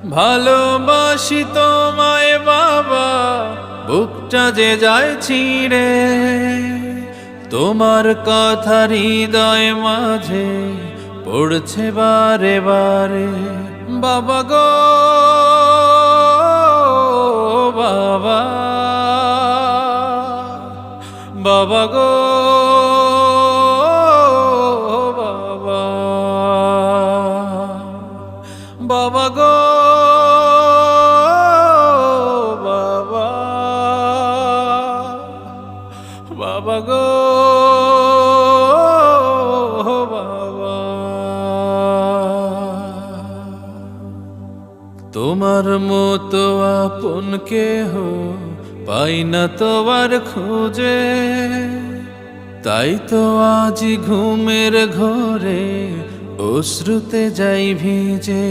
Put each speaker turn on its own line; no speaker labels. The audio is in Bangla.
ভালোবাসি তোমায় বাবা, বুকটা যে যায় ছিঁড়ে, তোমার কথা হৃদয় মাঝে পড়ছে বারে বারে। বাবা গো বাবা, বাবা গো বাবা, বাবা গো বাবা, বাবা গো বাবা। তোমার মতো আপন কেহ পাই না তোমার খোঁজে, তাই তো আজ ঘুমের ঘোরে অশ্রুতে যাই ভিজে।